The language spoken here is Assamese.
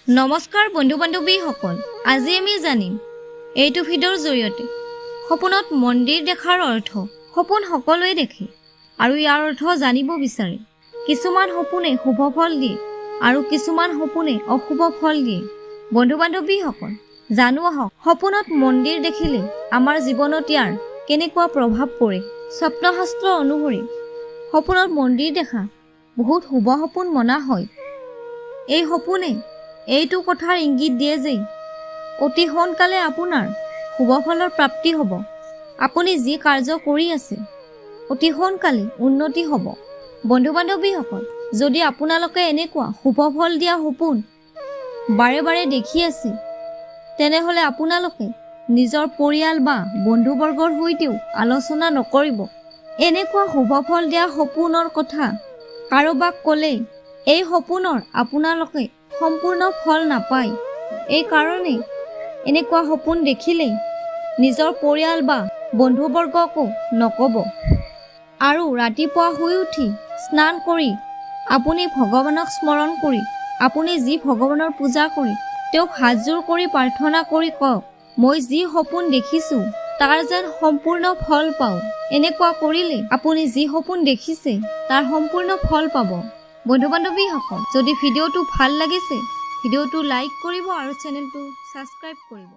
নমস্কাৰ বন্ধু বান্ধৱীসকল, আজি আমি জানিম এইটো ভিডিঅ'ৰ জৰিয়তে সপোনত মন্দিৰ দেখাৰ অৰ্থ। সপোন সকলোৱে দেখে আৰু ইয়াৰ অৰ্থ জানিব বিচাৰে। কিছুমান সপোনে শুভ ফল দিয়ে আৰু কিছুমান সপোনে অশুভ ফল দিয়ে। বন্ধু বান্ধৱীসকল, জানো আহক সপোনত মন্দিৰ দেখিলে আমাৰ জীৱনত ইয়াৰ কেনেকুৱা প্ৰভাৱ পৰে। স্বপ্নশাস্ত্ৰ অনুসৰি সপোনত মন্দিৰ দেখা বহুত শুভ সপোন মনা হয়। এই সপোনে এইটো কথাৰ ইংগিত দিয়ে যে অতি সোনকালে আপোনাৰ শুভ ফলৰ প্ৰাপ্তি হ'ব। আপুনি যি কাৰ্য কৰি আছে অতি সোনকালে উন্নতি হ'ব। বন্ধু বান্ধৱীসকল, যদি আপোনালোকে এনেকুৱা শুভ ফল দিয়া সপোন বাৰে বাৰে দেখি আছে, তেনেহ'লে আপোনালোকে নিজৰ পৰিয়াল বা বন্ধুবৰ্গৰ সৈতেও আলোচনা নকৰিব। এনেকুৱা শুভ ফল দিয়া সপোনৰ কথা কাৰোবাক ক'লে এই সপোনৰ আপোনালোকে সম্পূৰ্ণ ফল নাপায়। এই কাৰণে এনেকুৱা সপোন দেখিলে নিজৰ পৰিয়াল বা বন্ধুবৰ্গকো নক'ব। আৰু ৰাতিপুৱা শুই উঠি স্নান কৰি আপুনি ভগৱানক স্মৰণ কৰি আপুনি যি ভগৱানৰ পূজা কৰি তেওঁক হাতযোৰ কৰি প্ৰাৰ্থনা কৰি কওক, মই যি সপোন দেখিছোঁ তাৰ যেন সম্পূৰ্ণ ফল পাওঁ। এনেকুৱা কৰিলে আপুনি যি সপোন দেখিছে তাৰ সম্পূৰ্ণ ফল পাব। বন্ধু বান্ধৱীসকল, যদি ভিডিঅ'টো ভাল লাগিছে ভিডিঅ'টো লাইক কৰিব আৰু চেনেলটো ছাবস্ক্ৰাইব কৰিব।